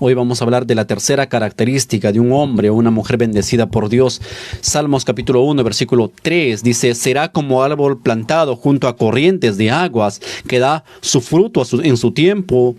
Hoy vamos a hablar de la tercera característica de un hombre o una mujer bendecida por Dios. Salmos capítulo 1, versículo 3 dice: será como árbol plantado junto a corrientes de aguas, que da su fruto en su tiempo,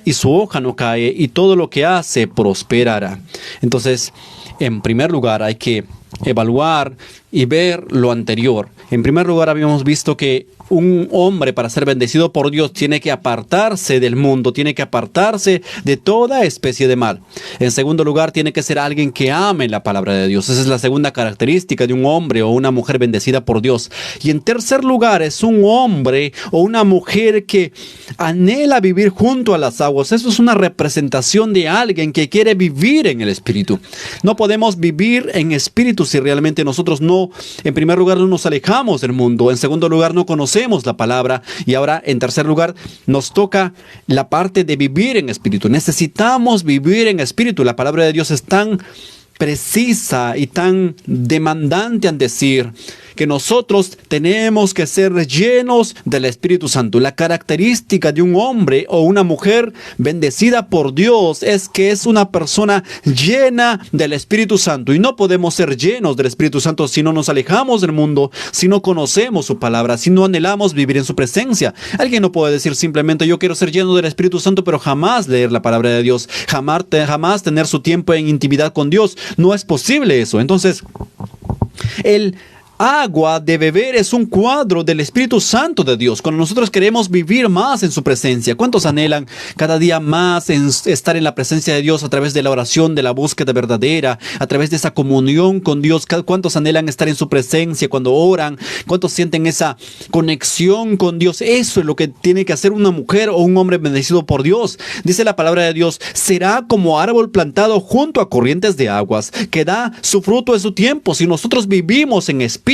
y su hoja no cae, y todo lo que hace prosperará. Entonces, en primer lugar, hay que evaluar y ver lo anterior. En primer lugar, habíamos visto que un hombre, para ser bendecido por Dios, tiene que apartarse del mundo, tiene que apartarse de toda especie de mal. En segundo lugar, tiene que ser alguien que ame la palabra de Dios. Esa es la segunda característica de un hombre o una mujer bendecida por Dios. Y en tercer lugar, es un hombre o una mujer que anhela vivir junto a las aguas. Eso es una representación de alguien que quiere vivir en el Espíritu. No podemos vivir en Espíritu si realmente nosotros no, en primer lugar, no nos alejamos del mundo. En segundo lugar, no conocemos la palabra, y ahora en tercer lugar nos toca la parte de vivir en espíritu. Necesitamos vivir en espíritu. La palabra de Dios es tan precisa y tan demandante en decir que nosotros tenemos que ser llenos del Espíritu Santo. La característica de un hombre o una mujer bendecida por Dios es que es una persona llena del Espíritu Santo, y no podemos ser llenos del Espíritu Santo si no nos alejamos del mundo, si no conocemos su palabra, si no anhelamos vivir en su presencia. Alguien no puede decir simplemente: yo quiero ser lleno del Espíritu Santo, pero jamás leer la palabra de Dios, jamás tener su tiempo en intimidad con Dios. No es posible eso. Entonces, el agua de beber es un cuadro del Espíritu Santo de Dios. Cuando nosotros queremos vivir más en su presencia, ¿cuántos anhelan cada día más en estar en la presencia de Dios a través de la oración, de la búsqueda verdadera, a través de esa comunión con Dios? ¿Cuántos anhelan estar en su presencia cuando oran? ¿Cuántos sienten esa conexión con Dios? Eso es lo que tiene que hacer una mujer o un hombre bendecido por Dios. Dice la palabra de Dios: será como árbol plantado junto a corrientes de aguas, que da su fruto en su tiempo. Si nosotros vivimos en espíritu,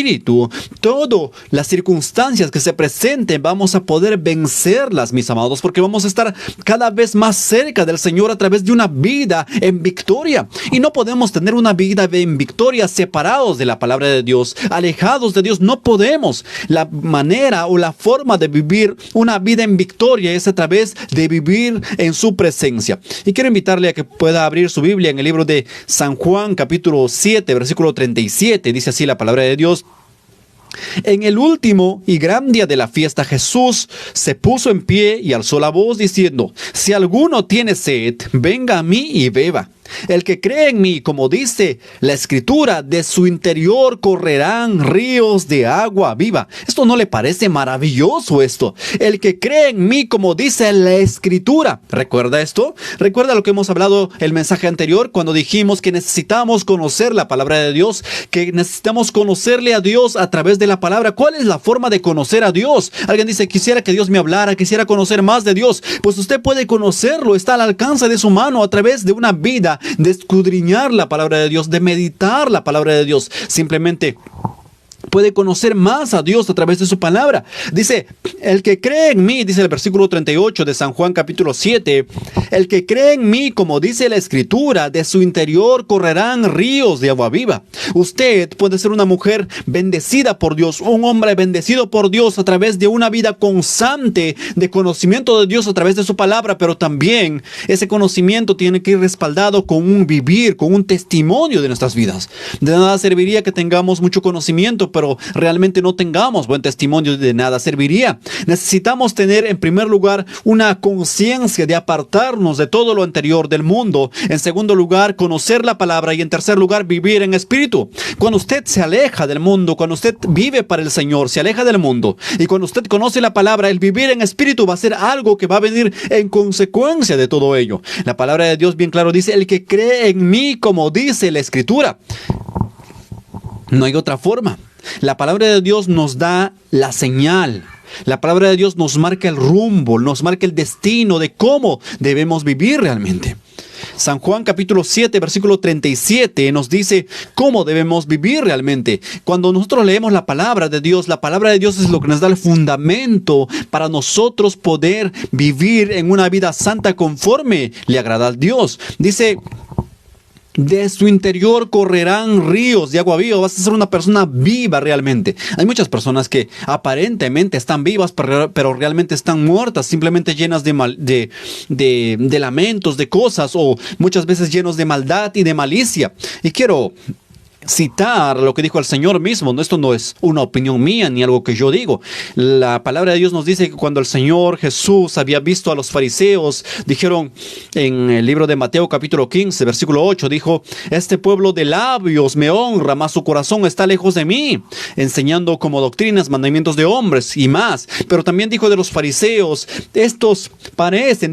todas las circunstancias que se presenten, vamos a poder vencerlas, mis amados, porque vamos a estar cada vez más cerca del Señor a través de una vida en victoria. Y no podemos tener una vida en victoria separados de la palabra de Dios, alejados de Dios. No podemos. La manera o la forma de vivir una vida en victoria es a través de vivir en su presencia. Y quiero invitarle a que pueda abrir su Biblia en el libro de San Juan, capítulo 7, versículo 37. Dice así la palabra de Dios: en el último y gran día de la fiesta, Jesús se puso en pie y alzó la voz diciendo: si alguno tiene sed, venga a mí y beba. El que cree en mí, como dice la Escritura, de su interior correrán ríos de agua viva. ¿Esto no le parece maravilloso esto? El que cree en mí, como dice la Escritura. ¿Recuerda esto? ¿Recuerda lo que hemos hablado el mensaje anterior, cuando dijimos que necesitamos conocer la palabra de Dios, que necesitamos conocerle a Dios a través de la palabra? ¿Cuál es la forma de conocer a Dios? Alguien dice: quisiera que Dios me hablara, quisiera conocer más de Dios. Pues usted puede conocerlo, está al alcance de su mano a través de una vida de escudriñar la palabra de Dios, de meditar la palabra de Dios. Simplemente puede conocer más a Dios a través de su palabra. Dice: el que cree en mí, dice el versículo 38 de San Juan capítulo 7, el que cree en mí, como dice la Escritura, de su interior correrán ríos de agua viva. Usted puede ser una mujer bendecida por Dios, un hombre bendecido por Dios a través de una vida constante de conocimiento de Dios a través de su palabra, pero también ese conocimiento tiene que ir respaldado con un vivir, con un testimonio de nuestras vidas. De nada serviría que tengamos mucho conocimiento, pero realmente no tengamos buen testimonio. De nada serviría. Necesitamos tener en primer lugar una conciencia de apartarnos de todo lo anterior del mundo. En segundo lugar, conocer la palabra, y en tercer lugar, vivir en espíritu. Cuando usted se aleja del mundo, cuando usted vive para el Señor, se aleja del mundo, y cuando usted conoce la palabra, el vivir en espíritu va a ser algo que va a venir en consecuencia de todo ello. La palabra de Dios bien claro dice: el que cree en mí, como dice la Escritura. No hay otra forma. La palabra de Dios nos da la señal. La palabra de Dios nos marca el rumbo, nos marca el destino de cómo debemos vivir realmente. San Juan capítulo 7, versículo 37 nos dice cómo debemos vivir realmente. Cuando nosotros leemos la palabra de Dios es lo que nos da el fundamento para nosotros poder vivir en una vida santa conforme le agrada a Dios. Dice De su interior correrán ríos de agua viva. Vas a ser una persona viva realmente. Hay muchas personas que aparentemente están vivas, pero realmente están muertas, simplemente llenas de lamentos, de cosas, o muchas veces llenos de maldad y de malicia. Y quiero citar lo que dijo el Señor mismo. Esto no es una opinión mía ni algo que yo digo. La palabra de Dios nos dice que cuando el Señor Jesús había visto a los fariseos, dijeron en el libro de Mateo capítulo 15 versículo 8, dijo: este pueblo de labios me honra, mas su corazón está lejos de mí, enseñando como doctrinas mandamientos de hombres y más. Pero también dijo de los fariseos: estos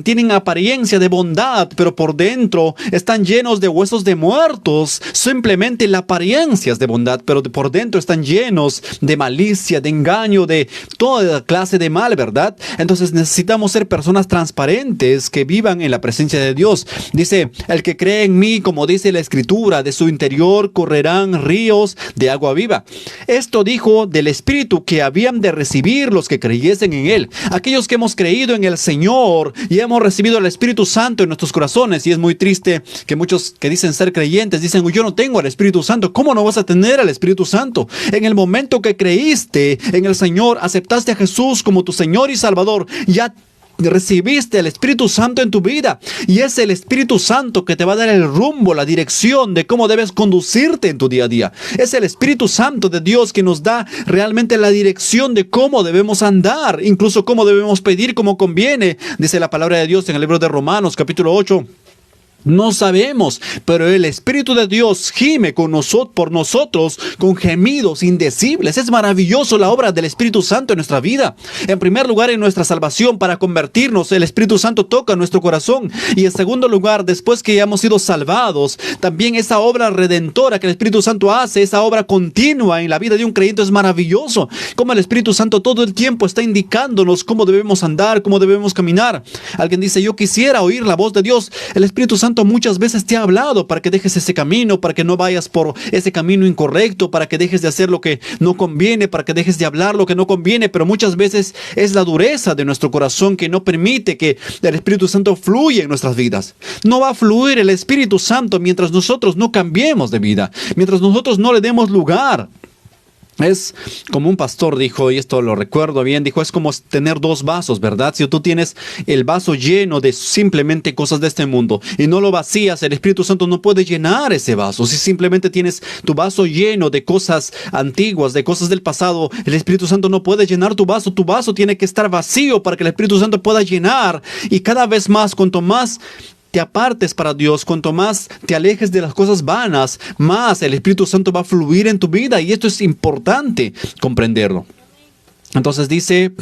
tienen apariencia de bondad, pero por dentro están llenos de huesos de muertos. Simplemente la apariencias de bondad, pero por dentro están llenos de malicia, de engaño, de toda clase de mal, ¿verdad? Entonces necesitamos ser personas transparentes que vivan en la presencia de Dios. Dice: el que cree en mí, como dice la Escritura, de su interior correrán ríos de agua viva. Esto dijo del Espíritu que habían de recibir los que creyesen en Él. Aquellos que hemos creído en el Señor y hemos recibido el Espíritu Santo en nuestros corazones. Y es muy triste que muchos que dicen ser creyentes dicen: yo no tengo el Espíritu Santo. ¿Cómo no vas a tener al Espíritu Santo? En el momento que creíste en el Señor, aceptaste a Jesús como tu Señor y Salvador, ya recibiste el Espíritu Santo en tu vida, y es el Espíritu Santo que te va a dar el rumbo, la dirección de cómo debes conducirte en tu día a día. Es el Espíritu Santo de Dios que nos da realmente la dirección de cómo debemos andar, incluso cómo debemos pedir como conviene. Dice la palabra de Dios en el libro de Romanos capítulo 8. No sabemos, pero el Espíritu de Dios gime por nosotros con gemidos indecibles. Es maravilloso la obra del Espíritu Santo en nuestra vida. En primer lugar, en nuestra salvación, para convertirnos, el Espíritu Santo toca nuestro corazón. Y en segundo lugar, después que ya hemos sido salvados, también esa obra redentora que el Espíritu Santo hace, esa obra continua en la vida de un creyente, es maravilloso. Como el Espíritu Santo todo el tiempo está indicándonos cómo debemos andar, cómo debemos caminar. Alguien dice: yo quisiera oír la voz de Dios. El Espíritu Santo muchas veces te ha hablado para que dejes ese camino, para que no vayas por ese camino incorrecto, para que dejes de hacer lo que no conviene, para que dejes de hablar lo que no conviene. Pero muchas veces es la dureza de nuestro corazón que no permite que el Espíritu Santo fluya en nuestras vidas. No va a fluir el Espíritu Santo mientras nosotros no cambiemos de vida, mientras nosotros no le demos lugar. Es como un pastor dijo, y esto lo recuerdo bien, dijo: es como tener dos vasos, ¿verdad? Si tú tienes el vaso lleno de simplemente cosas de este mundo y no lo vacías, el Espíritu Santo no puede llenar ese vaso. Si simplemente tienes tu vaso lleno de cosas antiguas, de cosas del pasado, el Espíritu Santo no puede llenar tu vaso. Tu vaso tiene que estar vacío para que el Espíritu Santo pueda llenar. Y cada vez más, cuanto más te apartes para Dios, cuanto más te alejes de las cosas vanas, más el Espíritu Santo va a fluir en tu vida, y esto es importante comprenderlo. Entonces dice: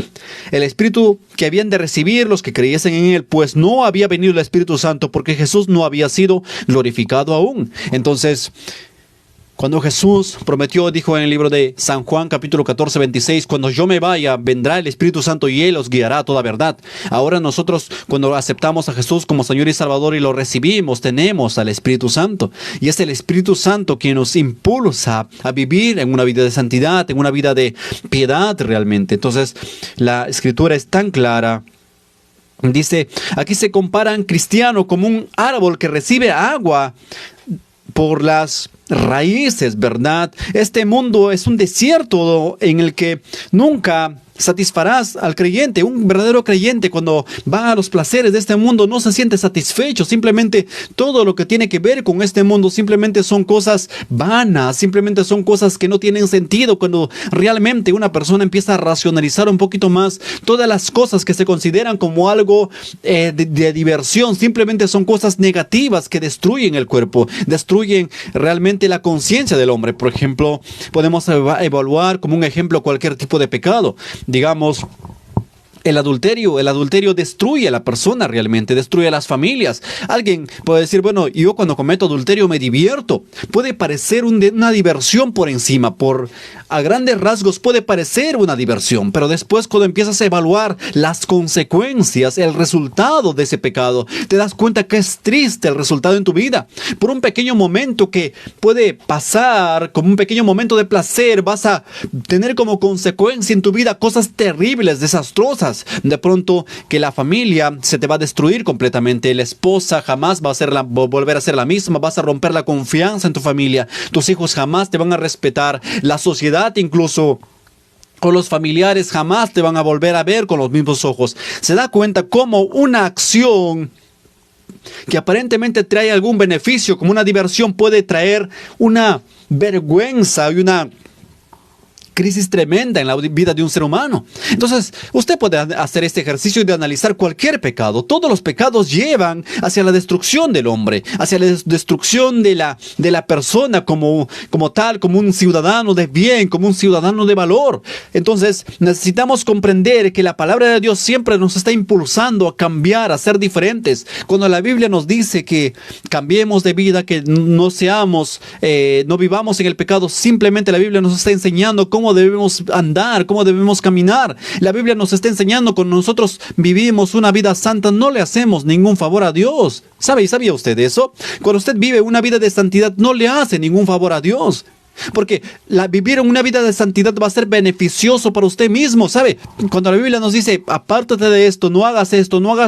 el Espíritu que habían de recibir los que creyesen en Él, pues no había venido el Espíritu Santo porque Jesús no había sido glorificado aún. Entonces, cuando Jesús prometió, dijo en el libro de San Juan capítulo 14, 26, cuando yo me vaya, vendrá el Espíritu Santo y Él os guiará a toda verdad. Ahora nosotros, cuando aceptamos a Jesús como Señor y Salvador y lo recibimos, tenemos al Espíritu Santo. Y es el Espíritu Santo quien nos impulsa a vivir en una vida de santidad, en una vida de piedad realmente. Entonces, la Escritura es tan clara. Dice, aquí se comparan cristiano como un árbol que recibe agua por las raíces, ¿verdad? Este mundo es un desierto en el que nunca satisfarás al creyente. Un verdadero creyente, cuando va a los placeres de este mundo, no se siente satisfecho. Simplemente todo lo que tiene que ver con este mundo simplemente son cosas vanas, simplemente son cosas que no tienen sentido. Cuando realmente una persona empieza a racionalizar un poquito más, todas las cosas que se consideran como algo de diversión, simplemente son cosas negativas que destruyen el cuerpo, destruyen realmente la conciencia del hombre. Por ejemplo, podemos evaluar como un ejemplo cualquier tipo de pecado. Digamos, el adulterio destruye a la persona realmente, destruye a las familias. Alguien puede decir: bueno, yo cuando cometo adulterio me divierto. Puede parecer una diversión por encima, a grandes rasgos puede parecer una diversión, pero después, cuando empiezas a evaluar las consecuencias, el resultado de ese pecado, te das cuenta que es triste el resultado en tu vida. Por un pequeño momento que puede pasar como un pequeño momento de placer, vas a tener como consecuencia en tu vida cosas terribles, desastrosas. cosas. De pronto que la familia se te va a destruir completamente. La esposa jamás va a volver a ser la misma. Vas a romper la confianza en tu familia. Tus hijos jamás te van a respetar. La sociedad incluso, o los familiares jamás te van a volver a ver con los mismos ojos. Se da cuenta cómo una acción que aparentemente trae algún beneficio, como una diversión, puede traer una vergüenza y una crisis tremenda en la vida de un ser humano. Entonces, usted puede hacer este ejercicio de analizar cualquier pecado. Todos los pecados llevan hacia la destrucción del hombre, hacia la destrucción de la persona como tal, como un ciudadano de bien, como un ciudadano de valor. Entonces, necesitamos comprender que la palabra de Dios siempre nos está impulsando a cambiar, a ser diferentes. Cuando la Biblia nos dice que cambiemos de vida, que no vivamos en el pecado, simplemente la Biblia nos está enseñando cómo debemos andar, cómo debemos caminar. La Biblia nos está enseñando, cuando nosotros vivimos una vida santa, no le hacemos ningún favor a Dios. ¿Sabía usted eso? Cuando usted vive una vida de santidad, no le hace ningún favor a Dios. Porque vivir una vida de santidad va a ser beneficioso para usted mismo, ¿sabe? Cuando la Biblia nos dice, apártate de esto, no hagas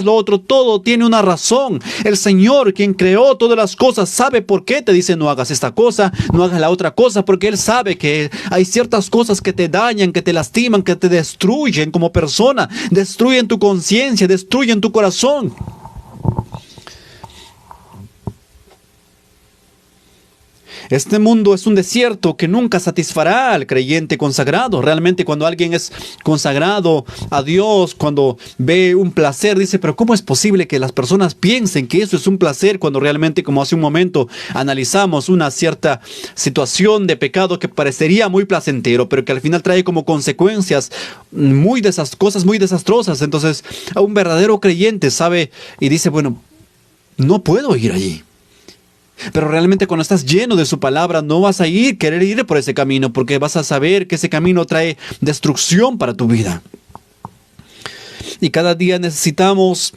lo otro, todo tiene una razón. El Señor, quien creó todas las cosas, sabe por qué te dice no hagas esta cosa, no hagas la otra cosa, porque Él sabe que hay ciertas cosas que te dañan, que te lastiman, que te destruyen como persona, destruyen tu conciencia, destruyen tu corazón. Este mundo es un desierto que nunca satisfará al creyente consagrado. Realmente, cuando alguien es consagrado a Dios, cuando ve un placer, dice, pero ¿cómo es posible que las personas piensen que eso es un placer cuando realmente, como hace un momento, analizamos una cierta situación de pecado que parecería muy placentero, pero que al final trae como consecuencias cosas muy desastrosas? Entonces, a un verdadero creyente sabe y dice, bueno, no puedo ir allí. Pero realmente, cuando estás lleno de su palabra, no vas a querer ir por ese camino, porque vas a saber que ese camino trae destrucción para tu vida. Y cada día necesitamos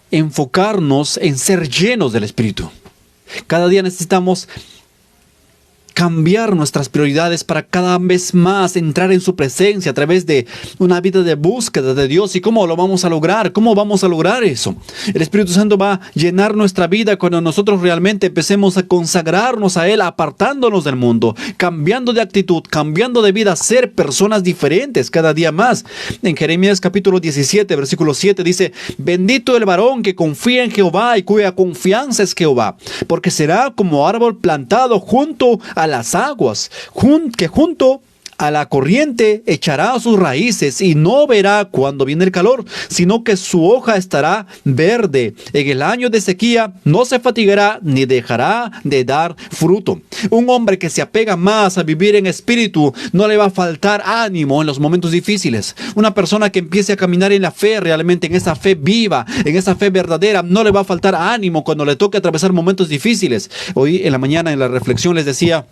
enfocarnos en ser llenos del Espíritu. Cada día necesitamos cambiar nuestras prioridades para cada vez más entrar en su presencia a través de una vida de búsqueda de Dios. ¿Y cómo lo vamos a lograr? ¿Cómo vamos a lograr eso? El Espíritu Santo va a llenar nuestra vida cuando nosotros realmente empecemos a consagrarnos a Él, apartándonos del mundo, cambiando de actitud, cambiando de vida, ser personas diferentes cada día más. En Jeremías capítulo 17, versículo 7 dice, bendito el varón que confía en Jehová y cuya confianza es Jehová, porque será como árbol plantado junto a las aguas, que junto a la corriente echará sus raíces y no verá cuando viene el calor, sino que su hoja estará verde. En el año de sequía no se fatigará ni dejará de dar fruto. Un hombre que se apega más a vivir en espíritu, no le va a faltar ánimo en los momentos difíciles. Una persona que empiece a caminar en la fe, realmente en esa fe viva, en esa fe verdadera, no le va a faltar ánimo cuando le toque atravesar momentos difíciles. Hoy en la mañana en la reflexión les decía,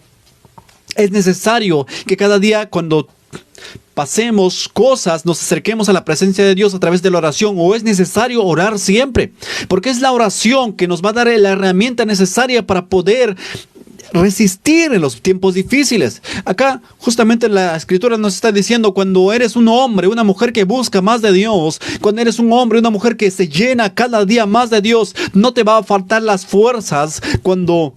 es necesario que cada día, cuando pasemos cosas, nos acerquemos a la presencia de Dios a través de la oración, o es necesario orar siempre, porque es la oración que nos va a dar la herramienta necesaria para poder resistir en los tiempos difíciles. Acá justamente la Escritura nos está diciendo, cuando eres un hombre, una mujer que busca más de Dios, cuando eres un hombre, una mujer que se llena cada día más de Dios, no te va a faltar las fuerzas cuando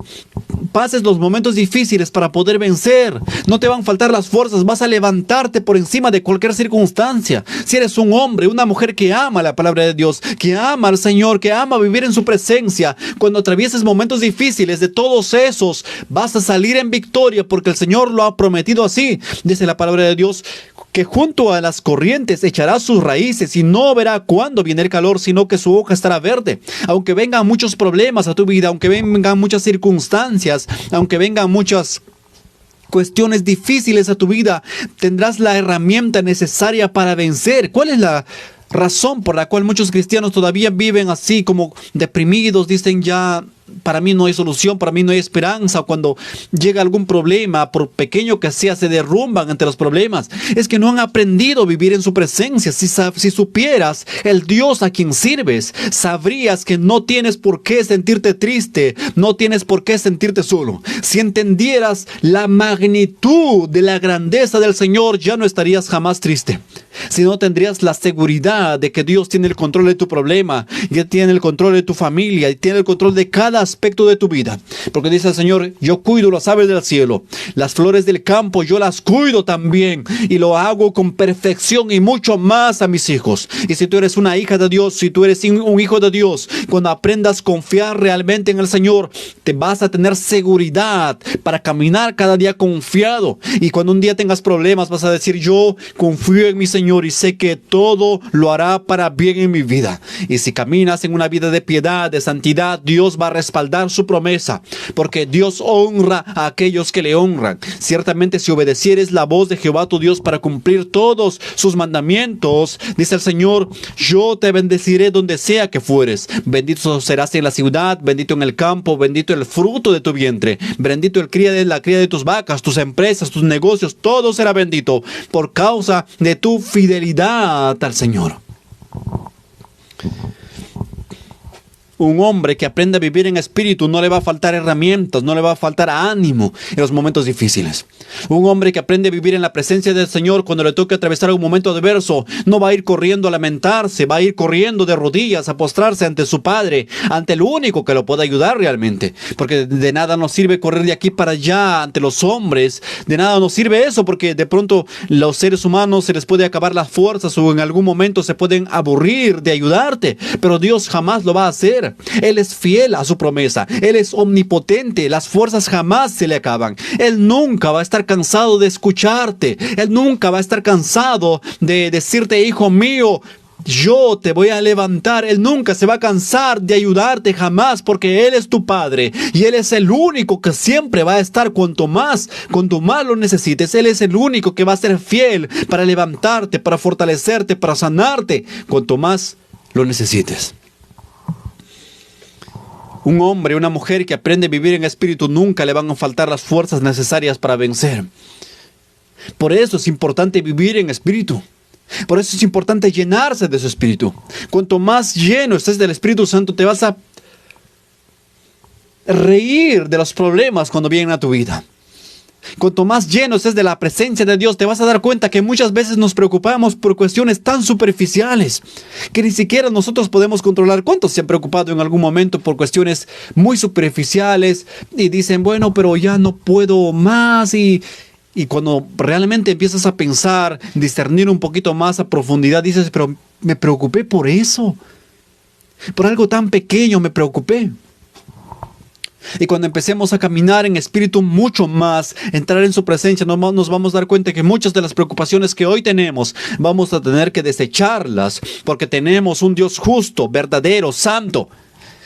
pases los momentos difíciles para poder vencer. No te van a faltar las fuerzas, vas a levantarte por encima de cualquier circunstancia. Si eres un hombre, una mujer que ama la palabra de Dios, que ama al Señor, que ama vivir en su presencia, cuando atravieses momentos difíciles, de todos esos vas a salir en victoria, porque el Señor lo ha prometido así. Dice la palabra de Dios, que junto a las corrientes echará sus raíces y no verá cuándo viene el calor, sino que su hoja estará verde. Aunque vengan muchos problemas a tu vida, aunque vengan muchas circunstancias, aunque vengan muchas cuestiones difíciles a tu vida, tendrás la herramienta necesaria para vencer. ¿Cuál es la razón por la cual muchos cristianos todavía viven así como deprimidos? Dicen, ya para mí no hay solución, para mí no hay esperanza. Cuando llega algún problema, por pequeño que sea, se derrumban ante los problemas. Es que no han aprendido a vivir en su presencia. Si supieras el Dios a quien sirves, sabrías que no tienes por qué sentirte triste, no tienes por qué sentirte solo. Si entendieras la magnitud de la grandeza del Señor, ya no estarías jamás triste. Si no, tendrías la seguridad de que Dios tiene el control de tu problema, y tiene el control de tu familia, y tiene el control de cada aspecto de tu vida. Porque dice el Señor, yo cuido las aves del cielo, las flores del campo, yo las cuido también, y lo hago con perfección y mucho más a mis hijos. Y si tú eres una hija de Dios, si tú eres un hijo de Dios, cuando aprendas a confiar realmente en el Señor, te vas a tener seguridad para caminar cada día confiado. Y cuando un día tengas problemas, vas a decir, yo confío en mi Señor y sé que todo lo hará para bien en mi vida. Y si caminas en una vida de piedad, de santidad, Dios va a respaldar su promesa, porque Dios honra a aquellos que le honran. Ciertamente, si obedecieres la voz de Jehová tu Dios para cumplir todos sus mandamientos, dice el Señor, yo te bendeciré donde sea que fueres. Bendito serás en la ciudad, bendito en el campo, bendito el fruto de tu vientre, bendito la cría de tus vacas, tus empresas, tus negocios, todo será bendito por causa de tu fidelidad al Señor. Un hombre que aprende a vivir en espíritu no le va a faltar herramientas, no le va a faltar ánimo en los momentos difíciles. Un hombre que aprende a vivir en la presencia del Señor, cuando le toque atravesar un momento adverso, no va a ir corriendo a lamentarse, va a ir corriendo de rodillas a postrarse ante su Padre, ante el único que lo puede ayudar realmente. Porque de nada nos sirve correr de aquí para allá ante los hombres, de nada nos sirve eso, porque de pronto los seres humanos se les puede acabar las fuerzas o en algún momento se pueden aburrir de ayudarte, pero Dios jamás lo va a hacer. Él es fiel a su promesa. Él es omnipotente. Las fuerzas jamás se le acaban. Él nunca va a estar cansado de escucharte. Él nunca va a estar cansado de decirte, hijo mío, yo te voy a levantar. Él nunca se va a cansar de ayudarte jamás, porque Él es tu Padre y Él es el único que siempre va a estar cuanto más lo necesites. Él es el único que va a ser fiel para levantarte, para fortalecerte, para sanarte, cuanto más lo necesites. Un hombre, una mujer que aprende a vivir en espíritu, nunca le van a faltar las fuerzas necesarias para vencer. Por eso es importante vivir en espíritu. Por eso es importante llenarse de su espíritu. Cuanto más lleno estés del Espíritu Santo, te vas a reír de los problemas cuando vienen a tu vida. Cuanto más lleno estés de la presencia de Dios, te vas a dar cuenta que muchas veces nos preocupamos por cuestiones tan superficiales que ni siquiera nosotros podemos controlar. ¿Cuántos se han preocupado en algún momento por cuestiones muy superficiales y dicen, bueno, pero ya no puedo más? Y cuando realmente empiezas a pensar, discernir un poquito más a profundidad, dices, pero me preocupé por eso. Por algo tan pequeño me preocupé. Y cuando empecemos a caminar en espíritu mucho más, entrar en su presencia, nos vamos a dar cuenta que muchas de las preocupaciones que hoy tenemos, vamos a tener que desecharlas, porque tenemos un Dios justo, verdadero, santo,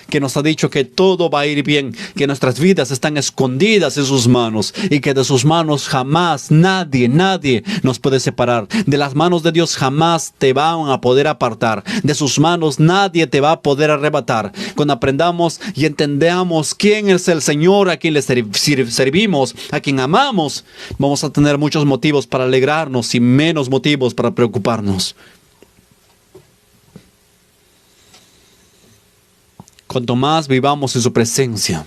que nos ha dicho que todo va a ir bien, que nuestras vidas están escondidas en sus manos y que de sus manos jamás nadie nos puede separar. De las manos de Dios jamás te van a poder apartar. De sus manos nadie te va a poder arrebatar. Cuando aprendamos y entendamos quién es el Señor, a quien le servimos, a quien amamos, vamos a tener muchos motivos para alegrarnos y menos motivos para preocuparnos. Cuanto más vivamos en su presencia,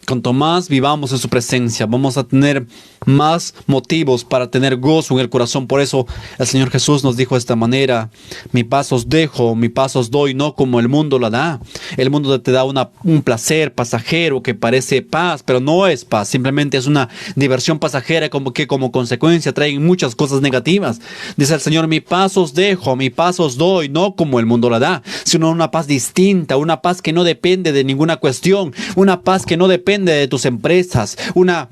cuanto más vivamos en su presencia, vamos a tener más motivos para tener gozo en el corazón. Por eso el Señor Jesús nos dijo de esta manera: mi paz os dejo, mi paz os doy, no como el mundo la da. El mundo te da un placer pasajero que parece paz, pero no es paz, simplemente es una diversión pasajera que como consecuencia trae muchas cosas negativas. Dice el Señor: mi paz os dejo, mi paz os doy, no como el mundo la da, sino una paz distinta, una paz que no depende de ninguna cuestión, una paz que no depende de tus empresas, una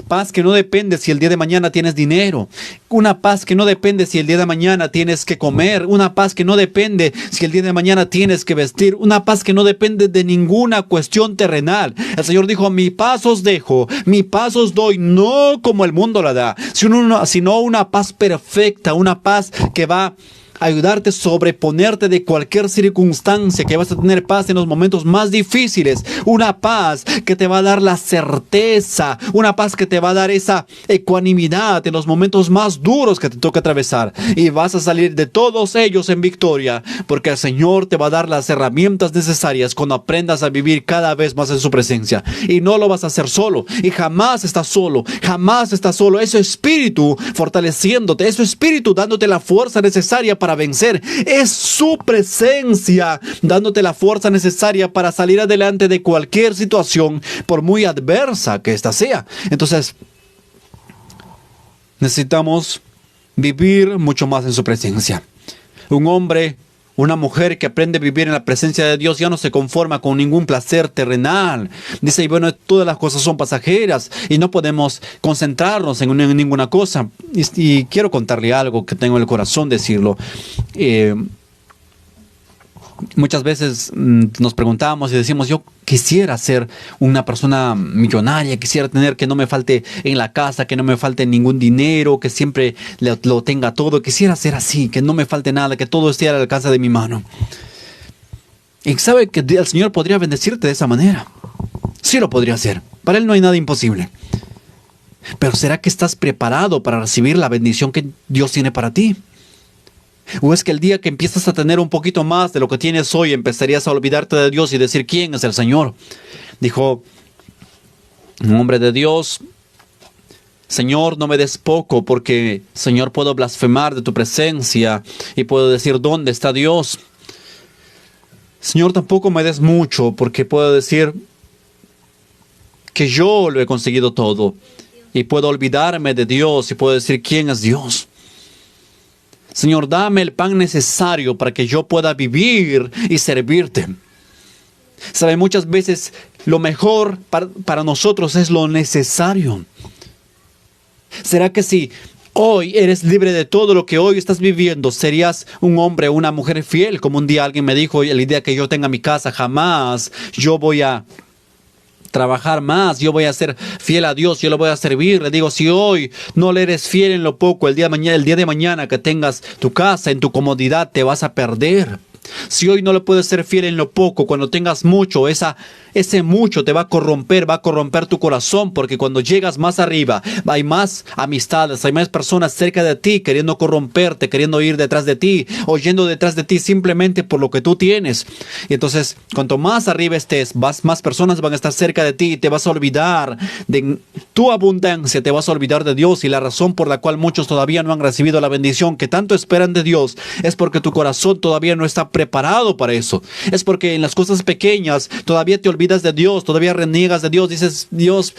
paz que no depende si el día de mañana tienes dinero, una paz que no depende si el día de mañana tienes que comer, una paz que no depende si el día de mañana tienes que vestir, una paz que no depende de ninguna cuestión terrenal. El Señor dijo: mi paz os dejo, mi paz os doy, no como el mundo la da, sino una paz perfecta, una paz que va ayudarte a sobreponerte de cualquier circunstancia, que vas a tener paz en los momentos más difíciles, una paz que te va a dar la certeza, una paz que te va a dar esa ecuanimidad en los momentos más duros que te toca atravesar, y vas a salir de todos ellos en victoria, porque el Señor te va a dar las herramientas necesarias cuando aprendas a vivir cada vez más en su presencia. Y no lo vas a hacer solo, y jamás estás solo, jamás estás solo. Es su Espíritu fortaleciéndote, es su Espíritu dándote la fuerza necesaria para vencer, es su presencia dándote la fuerza necesaria para salir adelante de cualquier situación, por muy adversa que ésta sea. Entonces, necesitamos vivir mucho más en su presencia. Un hombre, una mujer que aprende a vivir en la presencia de Dios ya no se conforma con ningún placer terrenal. Dice, y bueno, todas las cosas son pasajeras y no podemos concentrarnos en ninguna cosa. Y quiero contarle algo que tengo en el corazón decirlo. Muchas veces nos preguntamos y decimos, yo quisiera ser una persona millonaria, quisiera tener que no me falte en la casa, que no me falte ningún dinero, que siempre lo tenga todo. Quisiera ser así, que no me falte nada, que todo esté al alcance de mi mano. Y sabe que el Señor podría bendecirte de esa manera. Sí lo podría hacer. Para Él no hay nada imposible. Pero ¿será que estás preparado para recibir la bendición que Dios tiene para ti? ¿O es que el día que empiezas a tener un poquito más de lo que tienes hoy, empezarías a olvidarte de Dios y decir quién es el Señor? Dijo un hombre de Dios, Señor, no me des poco, porque, Señor, puedo blasfemar de tu presencia y puedo decir, ¿dónde está Dios? Señor, tampoco me des mucho, porque puedo decir que yo lo he conseguido todo. Y puedo olvidarme de Dios y puedo decir quién es Dios. Señor, dame el pan necesario para que yo pueda vivir y servirte. Sabe, muchas veces lo mejor para nosotros es lo necesario. ¿Será que si hoy eres libre de todo lo que hoy estás viviendo, serías un hombre o una mujer fiel? Como un día alguien me dijo, la idea que yo tenga mi casa, jamás yo voy a trabajar más, yo voy a ser fiel a Dios, yo lo voy a servir. Le digo, si hoy no le eres fiel en lo poco, el día de mañana que tengas tu casa en tu comodidad, te vas a perder. Si hoy no le puedes ser fiel en lo poco, cuando tengas mucho, ese mucho te va a corromper tu corazón, porque cuando llegas más arriba, hay más amistades, hay más personas cerca de ti queriendo corromperte, queriendo ir detrás de ti, o yendo detrás de ti simplemente por lo que tú tienes. Y entonces, cuanto más arriba estés, más personas van a estar cerca de ti y te vas a olvidar de tu abundancia, te vas a olvidar de Dios. Y la razón por la cual muchos todavía no han recibido la bendición que tanto esperan de Dios es porque tu corazón todavía no está preparado para eso. Es porque en las cosas pequeñas todavía te olvidas de Dios, todavía reniegas de Dios, dices, Dios,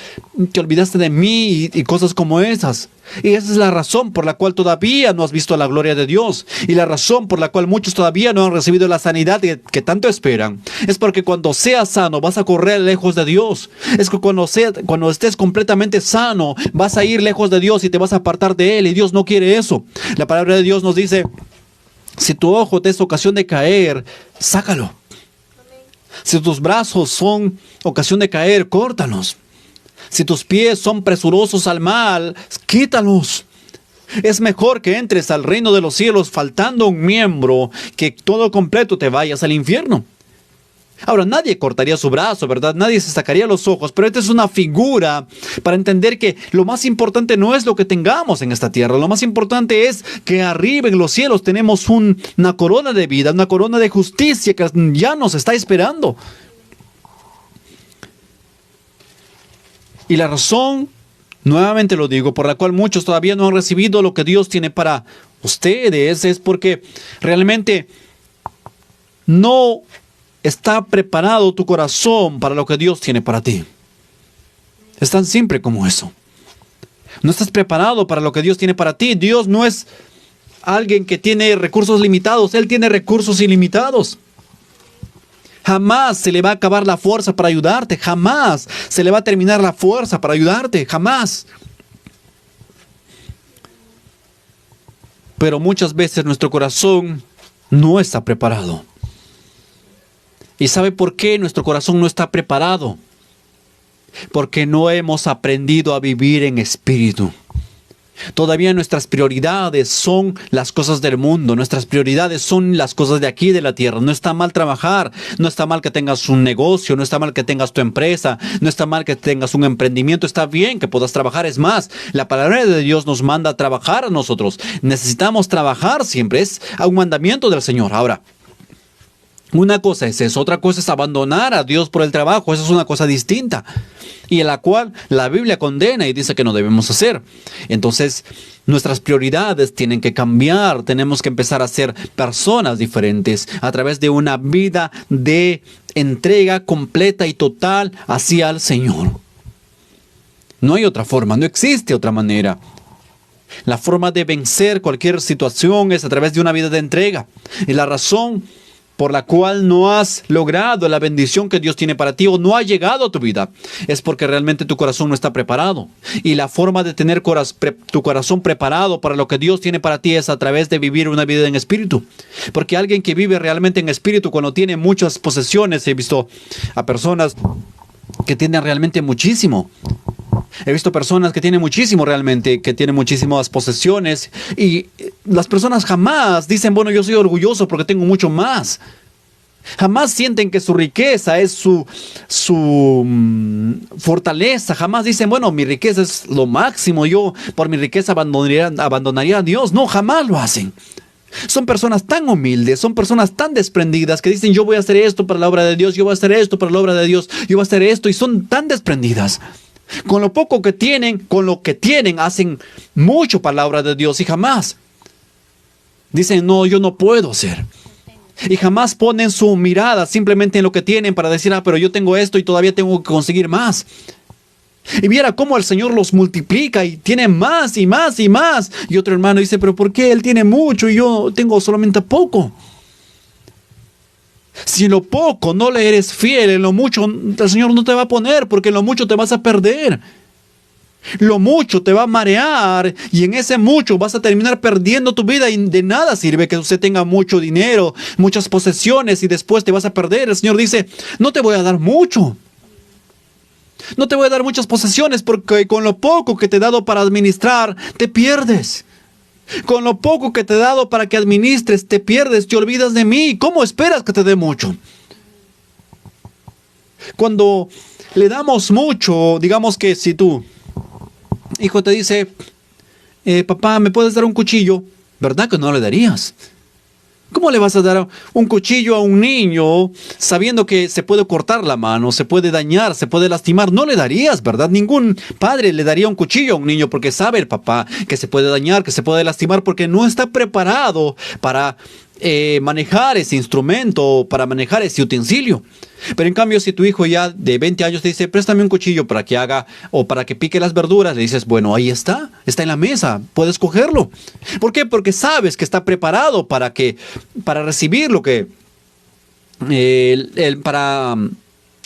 te olvidaste de mí y cosas como esas. Y esa es la razón por la cual todavía no has visto la gloria de Dios, y la razón por la cual muchos todavía no han recibido la sanidad que tanto esperan. Es porque cuando seas sano vas a correr lejos de Dios. Es que cuando estés completamente sano vas a ir lejos de Dios y te vas a apartar de Él, y Dios no quiere eso. La palabra de Dios nos dice, si tu ojo te es ocasión de caer, sácalo. Si tus brazos son ocasión de caer, córtalos. Si tus pies son presurosos al mal, quítalos. Es mejor que entres al reino de los cielos faltando un miembro, que todo completo te vayas al infierno. Ahora, nadie cortaría su brazo, ¿verdad? Nadie se sacaría los ojos, pero esta es una figura para entender que lo más importante no es lo que tengamos en esta tierra. Lo más importante es que arriba en los cielos tenemos una corona de vida, una corona de justicia que ya nos está esperando. Y la razón, nuevamente lo digo, por la cual muchos todavía no han recibido lo que Dios tiene para ustedes, es porque realmente no está preparado tu corazón para lo que Dios tiene para ti. Es tan simple como eso. No estás preparado para lo que Dios tiene para ti. Dios no es alguien que tiene recursos limitados. Él tiene recursos ilimitados. Jamás se le va a acabar la fuerza para ayudarte. Jamás se le va a terminar la fuerza para ayudarte. Jamás. Pero muchas veces nuestro corazón no está preparado. ¿Y sabe por qué nuestro corazón no está preparado? Porque no hemos aprendido a vivir en espíritu. Todavía nuestras prioridades son las cosas del mundo, nuestras prioridades son las cosas de aquí, de la tierra. No está mal trabajar, no está mal que tengas un negocio, no está mal que tengas tu empresa, no está mal que tengas un emprendimiento, está bien que puedas trabajar. Es más, la palabra de Dios nos manda a trabajar a nosotros. Necesitamos trabajar siempre, es un mandamiento del Señor. Ahora, una cosa es eso, otra cosa es abandonar a Dios por el trabajo. Esa es una cosa distinta y en la cual la Biblia condena y dice que no debemos hacer. Entonces, nuestras prioridades tienen que cambiar. Tenemos que empezar a ser personas diferentes a través de una vida de entrega completa y total hacia el Señor. No hay otra forma, no existe otra manera. La forma de vencer cualquier situación es a través de una vida de entrega. Y la razón por la cual no has logrado la bendición que Dios tiene para ti o no ha llegado a tu vida es porque realmente tu corazón no está preparado. Y la forma de tener tu corazón preparado para lo que Dios tiene para ti es a través de vivir una vida en espíritu. Porque alguien que vive realmente en espíritu, cuando tiene muchas posesiones, he visto a personas que tienen realmente muchísimo. He visto personas que tienen muchísimo realmente, que tienen muchísimas posesiones y las personas jamás dicen, bueno, yo soy orgulloso porque tengo mucho más. Jamás sienten que su riqueza es su fortaleza. Jamás dicen, bueno, mi riqueza es lo máximo, yo por mi riqueza abandonaría a Dios. No, jamás lo hacen. Son personas tan humildes, son personas tan desprendidas que dicen, yo voy a hacer esto para la obra de Dios, yo voy a hacer esto para la obra de Dios, yo voy a hacer esto, y son tan desprendidas. Con lo poco que tienen, con lo que tienen, hacen mucho para la obra de Dios y jamás dicen, no, yo no puedo hacer. Y jamás ponen su mirada simplemente en lo que tienen para decir, pero yo tengo esto y todavía tengo que conseguir más. Y viera cómo el Señor los multiplica y tiene más y más y más. Y otro hermano dice, pero ¿por qué Él tiene mucho y yo tengo solamente poco? Si en lo poco no le eres fiel, en lo mucho el Señor no te va a poner, porque en lo mucho te vas a perder. Lo mucho te va a marear y en ese mucho vas a terminar perdiendo tu vida y de nada sirve que usted tenga mucho dinero, muchas posesiones y después te vas a perder. El Señor dice, no te voy a dar mucho. No te voy a dar muchas posesiones porque con lo poco que te he dado para administrar, te pierdes. Con lo poco que te he dado para que administres, te pierdes, te olvidas de mí. ¿Cómo esperas que te dé mucho? Cuando le damos mucho, digamos que si tu hijo te dice, papá, ¿me puedes dar un cuchillo? ¿Verdad que no le darías? ¿Cómo le vas a dar un cuchillo a un niño sabiendo que se puede cortar la mano, se puede dañar, se puede lastimar? No le darías, ¿verdad? Ningún padre le daría un cuchillo a un niño porque sabe el papá que se puede dañar, que se puede lastimar porque no está preparado para manejar ese instrumento, para manejar ese utensilio. Pero en cambio, si tu hijo ya de 20 años te dice, préstame un cuchillo para que haga o para que pique las verduras, le dices, bueno, ahí está en la mesa, puedes cogerlo. ¿Por qué? Porque sabes que está preparado para recibir lo que, para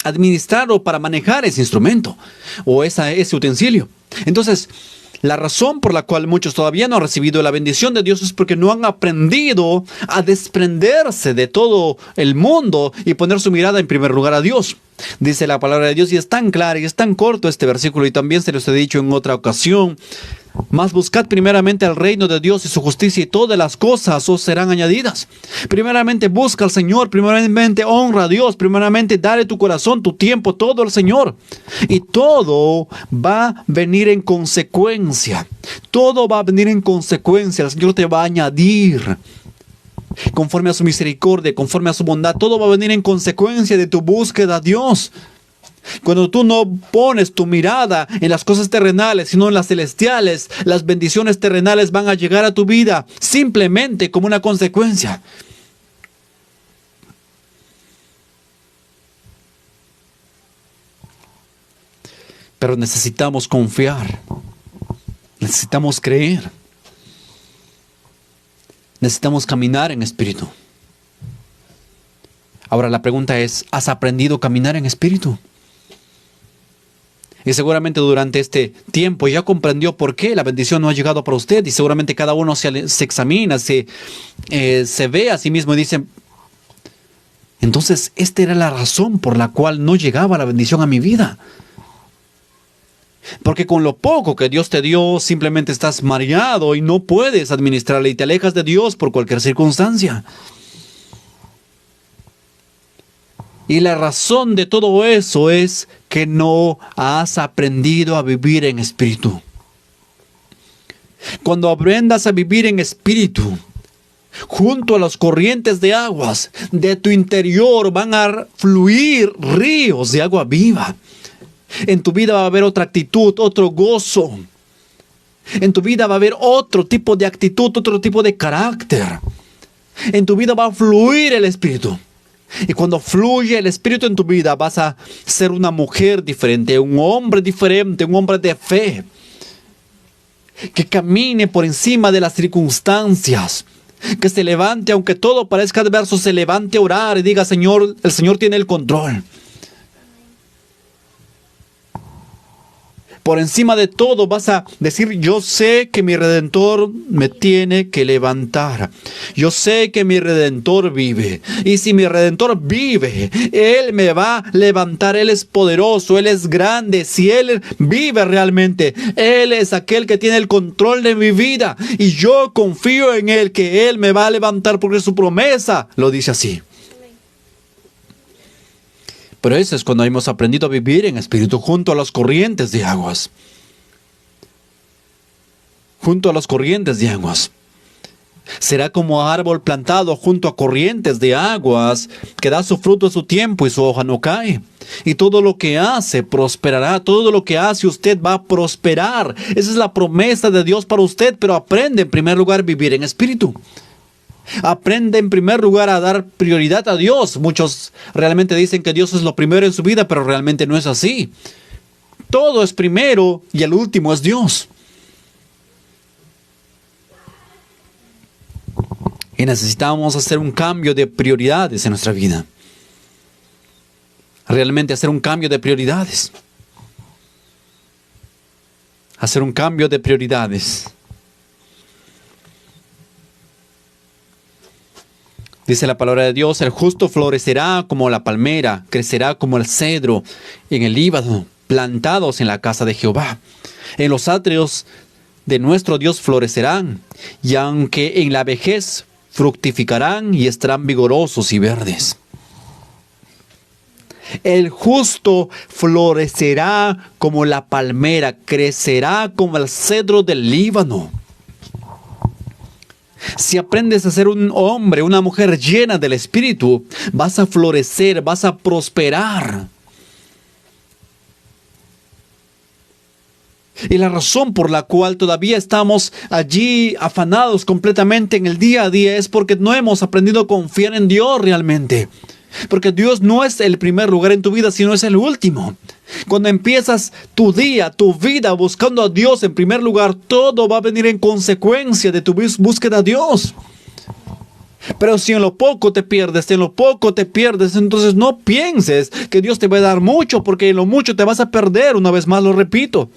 administrar o para manejar ese instrumento o ese utensilio. Entonces, la razón por la cual muchos todavía no han recibido la bendición de Dios es porque no han aprendido a desprenderse de todo el mundo y poner su mirada en primer lugar a Dios. Dice la palabra de Dios y es tan clara y es tan corto este versículo y también se los he dicho en otra ocasión. Mas buscad primeramente el reino de Dios y su justicia y todas las cosas os serán añadidas. Primeramente busca al Señor, primeramente honra a Dios, primeramente dale tu corazón, tu tiempo, todo al Señor. Y todo va a venir en consecuencia. Todo va a venir en consecuencia. El Señor te va a añadir. Conforme a su misericordia, conforme a su bondad, todo va a venir en consecuencia de tu búsqueda a Dios. Cuando tú no pones tu mirada en las cosas terrenales, sino en las celestiales, las bendiciones terrenales van a llegar a tu vida simplemente como una consecuencia. Pero necesitamos confiar, necesitamos creer, necesitamos caminar en espíritu. Ahora la pregunta es, ¿has aprendido a caminar en espíritu? Y seguramente durante este tiempo ya comprendió por qué la bendición no ha llegado para usted. Y seguramente cada uno se examina, se ve a sí mismo y dice, entonces esta era la razón por la cual no llegaba la bendición a mi vida. Porque con lo poco que Dios te dio, simplemente estás mareado y no puedes administrarle y te alejas de Dios por cualquier circunstancia. Y la razón de todo eso es que no has aprendido a vivir en espíritu. Cuando aprendas a vivir en espíritu, junto a las corrientes de aguas, de tu interior van a fluir ríos de agua viva. En tu vida va a haber otra actitud, otro gozo. En tu vida va a haber otro tipo de actitud, otro tipo de carácter. En tu vida va a fluir el Espíritu. Y cuando fluye el Espíritu en tu vida, vas a ser una mujer diferente, un hombre diferente, un hombre de fe. Que camine por encima de las circunstancias. Que se levante, aunque todo parezca adverso, se levante a orar y diga, Señor, el Señor tiene el control. Por encima de todo vas a decir, yo sé que mi Redentor me tiene que levantar. Yo sé que mi Redentor vive. Y si mi Redentor vive, Él me va a levantar. Él es poderoso, Él es grande. Si Él vive realmente, Él es aquel que tiene el control de mi vida. Y yo confío en Él, que Él me va a levantar porque su promesa lo dice así. Pero eso es cuando hemos aprendido a vivir en espíritu junto a las corrientes de aguas. Junto a las corrientes de aguas. Será como árbol plantado junto a corrientes de aguas, que da su fruto a su tiempo y su hoja no cae. Y todo lo que hace prosperará. Todo lo que hace usted va a prosperar. Esa es la promesa de Dios para usted, pero aprende en primer lugar a vivir en espíritu. Aprende en primer lugar a dar prioridad a Dios. Muchos realmente dicen que Dios es lo primero en su vida, pero realmente no es así. Todo es primero y el último es Dios. Y necesitamos hacer un cambio de prioridades en nuestra vida. Realmente hacer un cambio de prioridades. Hacer un cambio de prioridades. Dice la palabra de Dios, el justo florecerá como la palmera, crecerá como el cedro en el Líbano, plantados en la casa de Jehová. En los atrios de nuestro Dios florecerán, y aunque en la vejez fructificarán y estarán vigorosos y verdes. El justo florecerá como la palmera, crecerá como el cedro del Líbano. Si aprendes a ser un hombre, una mujer llena del Espíritu, vas a florecer, vas a prosperar. Y la razón por la cual todavía estamos allí afanados completamente en el día a día es porque no hemos aprendido a confiar en Dios realmente. Porque Dios no es el primer lugar en tu vida, sino es el último. Cuando empiezas tu día, tu vida buscando a Dios en primer lugar, todo va a venir en consecuencia de tu búsqueda a Dios. Pero si en lo poco te pierdes, entonces no pienses que Dios te va a dar mucho, porque en lo mucho te vas a perder. Una vez más lo repito.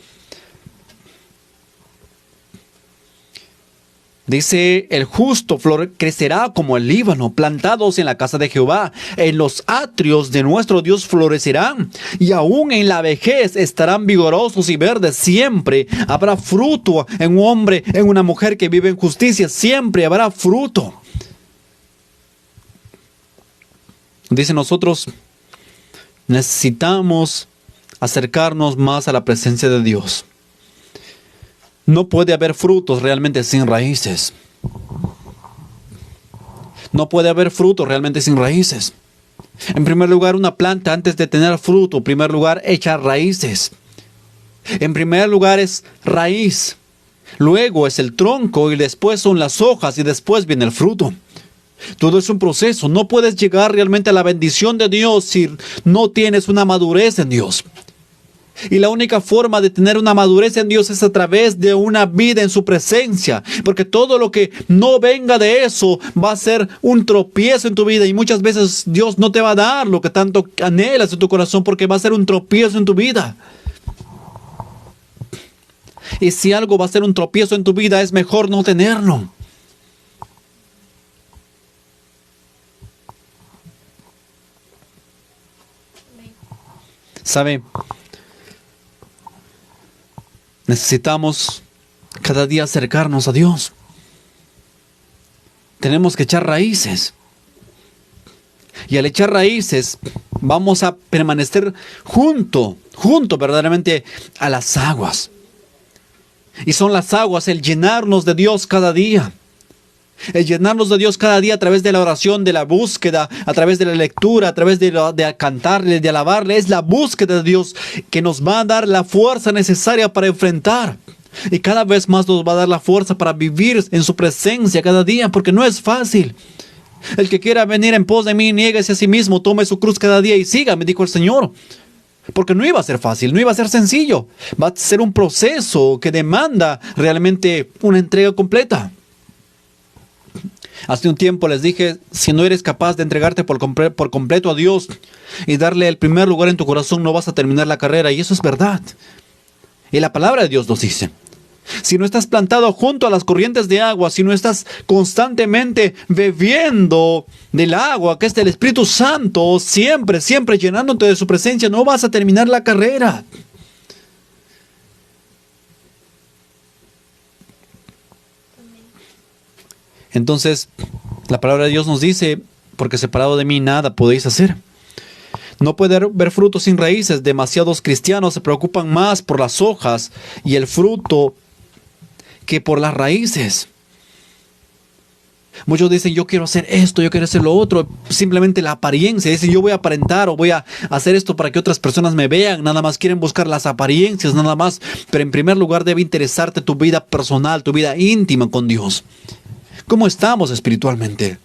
Dice, el justo crecerá como el Líbano, plantados en la casa de Jehová. En los atrios de nuestro Dios florecerán, y aún en la vejez estarán vigorosos y verdes. Siempre habrá fruto en un hombre, en una mujer que vive en justicia. Siempre habrá fruto. Dice, nosotros necesitamos acercarnos más a la presencia de Dios. No puede haber frutos realmente sin raíces. No puede haber frutos realmente sin raíces. En primer lugar, una planta antes de tener fruto, en primer lugar, echa raíces. En primer lugar es raíz. Luego es el tronco y después son las hojas y después viene el fruto. Todo es un proceso. No puedes llegar realmente a la bendición de Dios si no tienes una madurez en Dios. Y la única forma de tener una madurez en Dios es a través de una vida en su presencia. Porque todo lo que no venga de eso va a ser un tropiezo en tu vida. Y muchas veces Dios no te va a dar lo que tanto anhelas en tu corazón, porque va a ser un tropiezo en tu vida. Y si algo va a ser un tropiezo en tu vida, es mejor no tenerlo. ¿Sabe? Necesitamos cada día acercarnos a Dios. Tenemos que echar raíces. Y al echar raíces, vamos a permanecer junto verdaderamente a las aguas. Y son las aguas el llenarnos de Dios cada día. El llenarnos de Dios cada día a través de la oración, de la búsqueda, a través de la lectura, a través de cantarle, de alabarle. Es la búsqueda de Dios que nos va a dar la fuerza necesaria para enfrentar. Y cada vez más nos va a dar la fuerza para vivir en su presencia cada día, porque no es fácil. El que quiera venir en pos de mí, niéguese a sí mismo, tome su cruz cada día y siga, me dijo el Señor. Porque no iba a ser fácil, no iba a ser sencillo. Va a ser un proceso que demanda realmente una entrega completa. Hace un tiempo les dije, si no eres capaz de entregarte por completo a Dios y darle el primer lugar en tu corazón, no vas a terminar la carrera. Y eso es verdad. Y la palabra de Dios nos dice, si no estás plantado junto a las corrientes de agua, si no estás constantemente bebiendo del agua, que es del Espíritu Santo, siempre llenándote de su presencia, no vas a terminar la carrera. Entonces, la palabra de Dios nos dice, porque separado de mí nada podéis hacer. No puede haber frutos sin raíces. Demasiados cristianos se preocupan más por las hojas y el fruto que por las raíces. Muchos dicen, yo quiero hacer esto, yo quiero hacer lo otro. Simplemente la apariencia. Dicen, yo voy a aparentar o voy a hacer esto para que otras personas me vean. Nada más quieren buscar las apariencias, nada más. Pero en primer lugar debe interesarte tu vida personal, tu vida íntima con Dios. ¿Cómo estamos espiritualmente?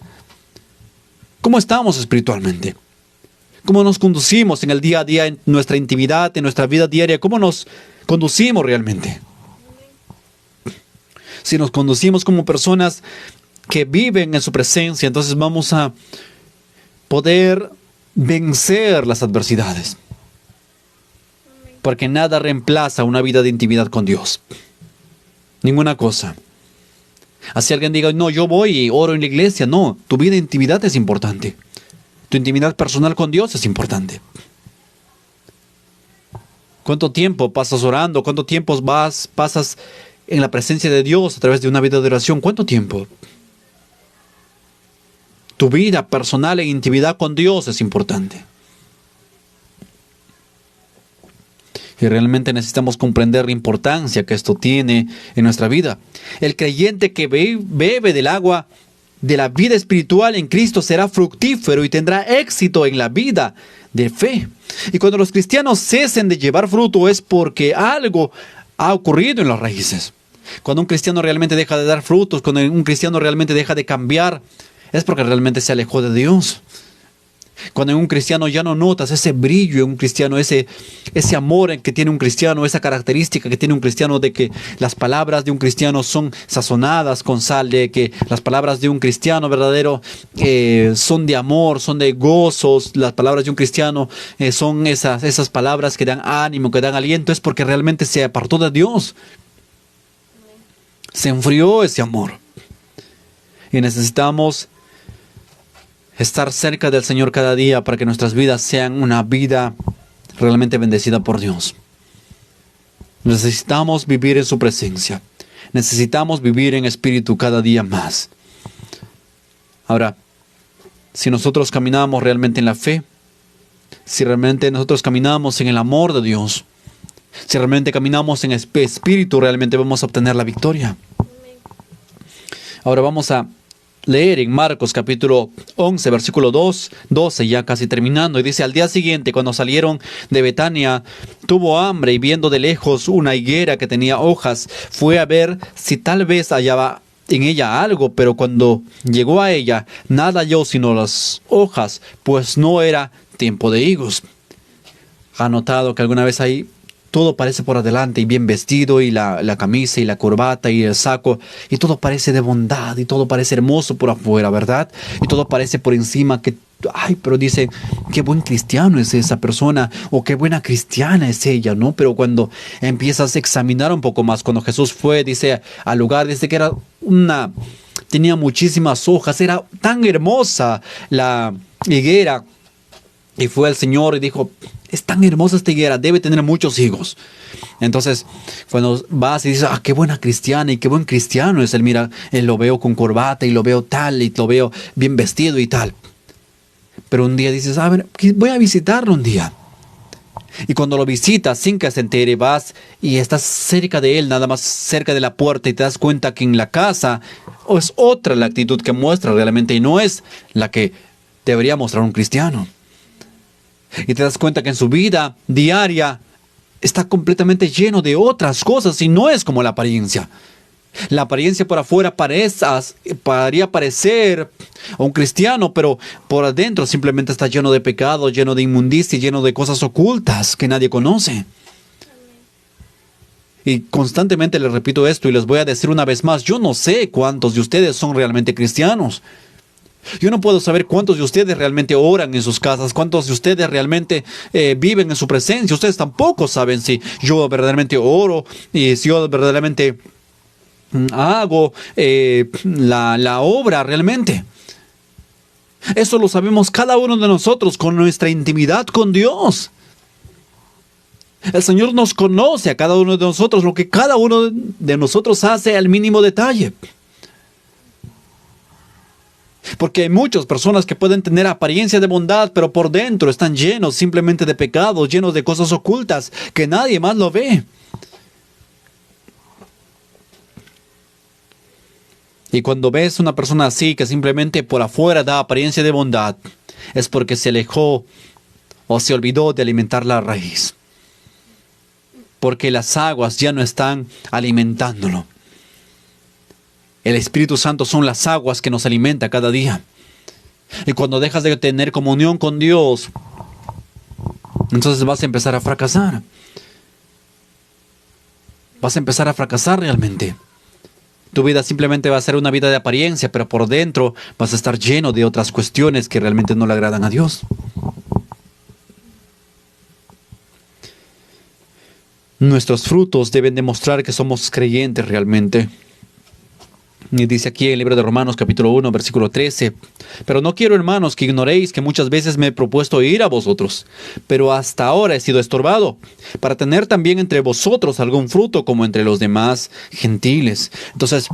¿Cómo estamos espiritualmente? ¿Cómo nos conducimos en el día a día, en nuestra intimidad, en nuestra vida diaria? ¿Cómo nos conducimos realmente? Si nos conducimos como personas que viven en su presencia, entonces vamos a poder vencer las adversidades. Porque nada reemplaza una vida de intimidad con Dios. Ninguna cosa. Así alguien diga, no, yo voy y oro en la iglesia. No, tu vida de intimidad es importante. Tu intimidad personal con Dios es importante. ¿Cuánto tiempo pasas orando? ¿Cuánto tiempo pasas en la presencia de Dios a través de una vida de oración? ¿Cuánto tiempo? Tu vida personal e intimidad con Dios es importante. Y realmente necesitamos comprender la importancia que esto tiene en nuestra vida. El creyente que bebe del agua de la vida espiritual en Cristo será fructífero y tendrá éxito en la vida de fe. Y cuando los cristianos cesen de llevar fruto es porque algo ha ocurrido en las raíces. Cuando un cristiano realmente deja de dar frutos, cuando un cristiano realmente deja de cambiar, es porque realmente se alejó de Dios. Cuando en un cristiano ya no notas ese brillo en un cristiano, ese amor en que tiene un cristiano, esa característica que tiene un cristiano de que las palabras de un cristiano son sazonadas con sal, de que las palabras de un cristiano verdadero son de amor, son de gozos, las palabras de un cristiano son esas palabras que dan ánimo, que dan aliento, es porque realmente se apartó de Dios. Se enfrió ese amor. Y necesitamos estar cerca del Señor cada día para que nuestras vidas sean una vida realmente bendecida por Dios. Necesitamos vivir en su presencia. Necesitamos vivir en espíritu cada día más. Ahora, si nosotros caminamos realmente en la fe, si realmente nosotros caminamos en el amor de Dios, si realmente caminamos en espíritu, realmente vamos a obtener la victoria. Ahora vamos a leer en Marcos capítulo 11, versículo 12, ya casi terminando. Y dice, al día siguiente, cuando salieron de Betania, tuvo hambre y viendo de lejos una higuera que tenía hojas, fue a ver si tal vez hallaba en ella algo, pero cuando llegó a ella, nada halló sino las hojas, pues no era tiempo de higos. ¿Ha notado que alguna vez ahí todo parece por adelante y bien vestido, y la camisa y la corbata y el saco, y todo parece de bondad, y todo parece hermoso por afuera, ¿verdad? Y todo parece por encima que, pero dice, qué buen cristiano es esa persona, o qué buena cristiana es ella, ¿no? Pero cuando empiezas a examinar un poco más, cuando Jesús fue, dice, al lugar, dice que tenía muchísimas hojas, era tan hermosa la higuera, Y fue al Señor y dijo, es tan hermosa esta higuera, debe tener muchos higos. Entonces, cuando vas y dices, qué buena cristiana y qué buen cristiano es él, mira, él lo veo con corbata y lo veo tal y lo veo bien vestido y tal. Pero un día dices, a ver, voy a visitarlo un día. Y cuando lo visitas sin que se entere, vas y estás cerca de él, nada más cerca de la puerta, y te das cuenta que en la casa es otra la actitud que muestra realmente y no es la que debería mostrar un cristiano. Y te das cuenta que en su vida diaria está completamente lleno de otras cosas y no es como la apariencia. La apariencia por afuera podría parecer un cristiano, pero por adentro simplemente está lleno de pecado, lleno de inmundicia, lleno de cosas ocultas que nadie conoce. Y constantemente les repito esto y les voy a decir una vez más, yo no sé cuántos de ustedes son realmente cristianos. Yo no puedo saber cuántos de ustedes realmente oran en sus casas, cuántos de ustedes realmente viven en su presencia. Ustedes tampoco saben si yo verdaderamente oro y si yo verdaderamente hago la obra realmente. Eso lo sabemos cada uno de nosotros con nuestra intimidad con Dios. El Señor nos conoce a cada uno de nosotros, lo que cada uno de nosotros hace al mínimo detalle. Porque hay muchas personas que pueden tener apariencia de bondad, pero por dentro están llenos simplemente de pecados, llenos de cosas ocultas que nadie más lo ve. Y cuando ves una persona así, que simplemente por afuera da apariencia de bondad, es porque se alejó o se olvidó de alimentar la raíz. Porque las aguas ya no están alimentándolo. El Espíritu Santo son las aguas que nos alimenta cada día. Y cuando dejas de tener comunión con Dios, entonces vas a empezar a fracasar. Vas a empezar a fracasar realmente. Tu vida simplemente va a ser una vida de apariencia, pero por dentro vas a estar lleno de otras cuestiones que realmente no le agradan a Dios. Nuestros frutos deben demostrar que somos creyentes realmente. Y dice aquí en el libro de Romanos capítulo 1, versículo 13. Pero no quiero, hermanos, que ignoréis que muchas veces me he propuesto ir a vosotros, pero hasta ahora he sido estorbado, para tener también entre vosotros algún fruto como entre los demás gentiles. Entonces,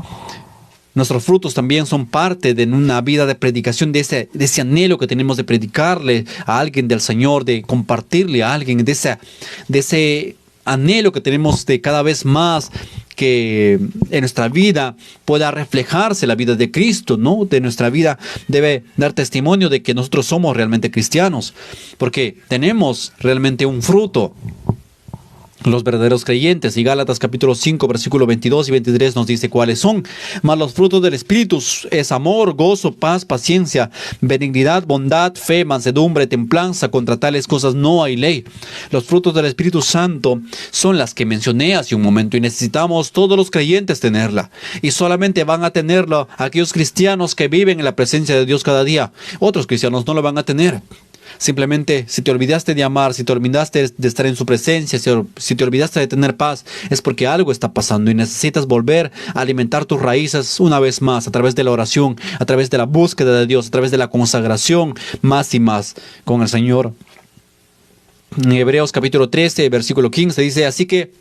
nuestros frutos también son parte de una vida de predicación, de ese anhelo que tenemos de predicarle a alguien del Señor, de compartirle a alguien, de ese anhelo que tenemos de cada vez más que en nuestra vida pueda reflejarse la vida de Cristo, ¿no? De nuestra vida debe dar testimonio de que nosotros somos realmente cristianos, porque tenemos realmente un fruto. Los verdaderos creyentes, y Gálatas capítulo 5, versículo 22 y 23 nos dice cuáles son. Mas los frutos del Espíritu es amor, gozo, paz, paciencia, benignidad, bondad, fe, mansedumbre, templanza. Contra tales cosas no hay ley. Los frutos del Espíritu Santo son las que mencioné hace un momento y necesitamos todos los creyentes tenerla. Y solamente van a tenerlo aquellos cristianos que viven en la presencia de Dios cada día. Otros cristianos no lo van a tener. Simplemente, si te olvidaste de amar, si te olvidaste de estar en su presencia, si te olvidaste de tener paz, es porque algo está pasando y necesitas volver a alimentar tus raíces una vez más, a través de la oración, a través de la búsqueda de Dios, a través de la consagración más y más con el Señor. En Hebreos capítulo 13, versículo 15 dice, así que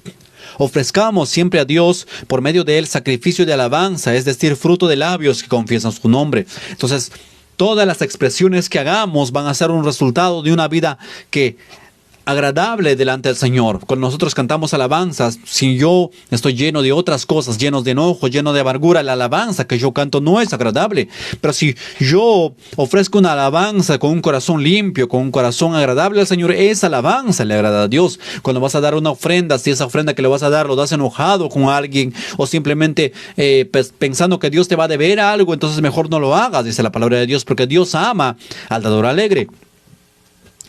ofrezcamos siempre a Dios por medio de él sacrificio de alabanza, es decir, fruto de labios que confiesan su nombre. Entonces, todas las expresiones que hagamos van a ser un resultado de una vida agradable delante del Señor. Cuando nosotros cantamos alabanzas, si yo estoy lleno de otras cosas, lleno de enojo, lleno de amargura, la alabanza que yo canto no es agradable. Pero si yo ofrezco una alabanza con un corazón limpio, con un corazón agradable al Señor, esa alabanza le agrada a Dios. Cuando vas a dar una ofrenda, si esa ofrenda que le vas a dar lo das enojado con alguien o simplemente pensando que Dios te va a deber algo, entonces mejor no lo hagas, dice la palabra de Dios, porque Dios ama al dador alegre.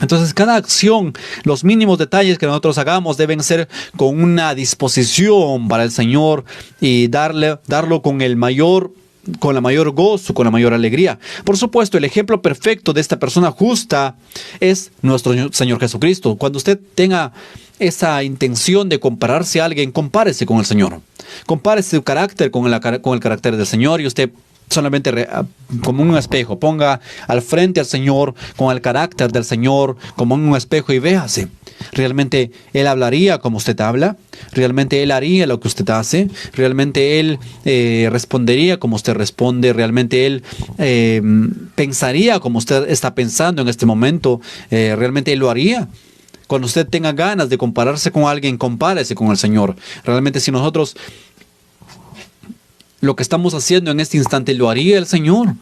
Entonces, cada acción, los mínimos detalles que nosotros hagamos deben ser con una disposición para el Señor y darlo con la mayor gozo, con la mayor alegría. Por supuesto, el ejemplo perfecto de esta persona justa es nuestro Señor Jesucristo. Cuando usted tenga esa intención de compararse a alguien, compárese con el Señor. Compárese su carácter con el carácter del Señor y usted solamente como un espejo. Ponga al frente al Señor con el carácter del Señor como en un espejo y véase. ¿Realmente Él hablaría como usted habla? ¿Realmente Él haría lo que usted hace? ¿Realmente Él respondería como usted responde? ¿Realmente Él pensaría como usted está pensando en este momento? ¿Realmente Él lo haría? Cuando usted tenga ganas de compararse con alguien, compárese con el Señor. Realmente si nosotros lo que estamos haciendo en este instante lo haría el Señor.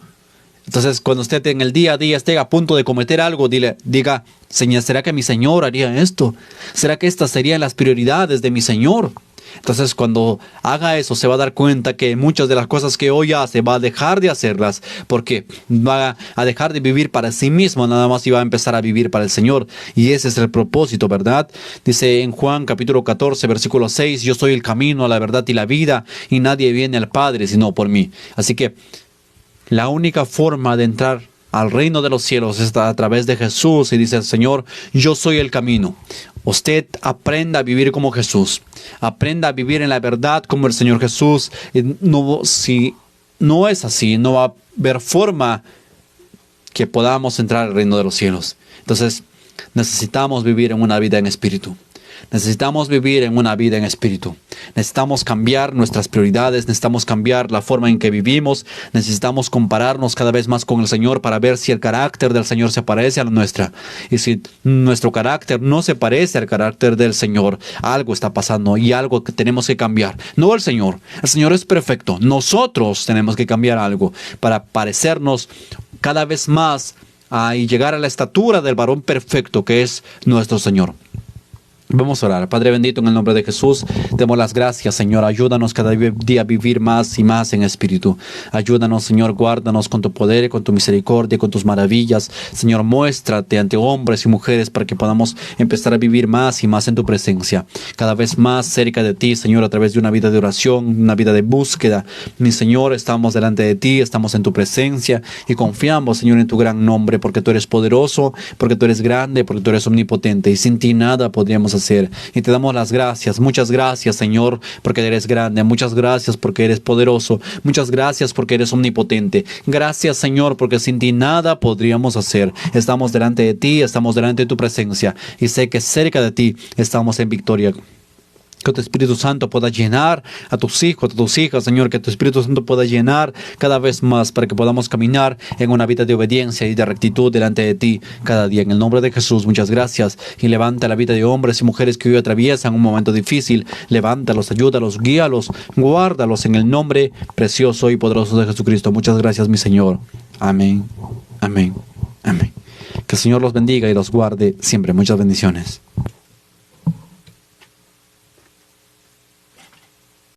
Entonces, cuando usted en el día a día esté a punto de cometer algo, diga, Señor, ¿será que mi Señor haría esto? ¿Será que estas serían las prioridades de mi Señor? Entonces, cuando haga eso, se va a dar cuenta que muchas de las cosas que hoy hace va a dejar de hacerlas, porque va a dejar de vivir para sí mismo, nada más, y va a empezar a vivir para el Señor. Y ese es el propósito, ¿verdad? Dice en Juan capítulo 14, versículo 6, yo soy el camino, la verdad y la vida, y nadie viene al Padre sino por mí. Así que la única forma de entrar al reino de los cielos es a través de Jesús. Y dice el Señor, yo soy el camino. Usted aprenda a vivir como Jesús. Aprenda a vivir en la verdad como el Señor Jesús. Si no es así, no va a haber forma que podamos entrar al reino de los cielos. Entonces, necesitamos vivir en una vida en espíritu. Necesitamos vivir en una vida en espíritu. Necesitamos cambiar nuestras prioridades, necesitamos cambiar la forma en que vivimos, necesitamos compararnos cada vez más con el Señor para ver si el carácter del Señor se parece a la nuestra. Y si nuestro carácter no se parece al carácter del Señor, algo está pasando y algo que tenemos que cambiar. No el Señor es perfecto. Nosotros tenemos que cambiar algo para parecernos cada vez más y llegar a la estatura del varón perfecto que es nuestro Señor. Vamos a orar. Padre bendito, en el nombre de Jesús, te damos las gracias, Señor. Ayúdanos cada día a vivir más y más en espíritu. Ayúdanos, Señor, guárdanos con tu poder, con tu misericordia, con tus maravillas. Señor, muéstrate ante hombres y mujeres para que podamos empezar a vivir más y más en tu presencia. Cada vez más cerca de ti, Señor, a través de una vida de oración, una vida de búsqueda. Mi Señor, estamos delante de ti, estamos en tu presencia y confiamos, Señor, en tu gran nombre, porque tú eres poderoso, porque tú eres grande, porque tú eres omnipotente y sin ti nada podríamos hacer. Y te damos las gracias, muchas gracias, Señor, porque eres grande, muchas gracias porque eres poderoso, muchas gracias porque eres omnipotente. Gracias, Señor, porque sin ti nada podríamos hacer. Estamos delante de ti, estamos delante de tu presencia y sé que cerca de ti estamos en victoria. Que tu Espíritu Santo pueda llenar a tus hijos, a tus hijas, Señor. Que tu Espíritu Santo pueda llenar cada vez más para que podamos caminar en una vida de obediencia y de rectitud delante de ti cada día. En el nombre de Jesús, muchas gracias. Y levanta la vida de hombres y mujeres que hoy atraviesan un momento difícil. Levántalos, ayúdalos, guíalos, guárdalos en el nombre precioso y poderoso de Jesucristo. Muchas gracias, mi Señor. Amén, amén, amén. Que el Señor los bendiga y los guarde siempre. Muchas bendiciones.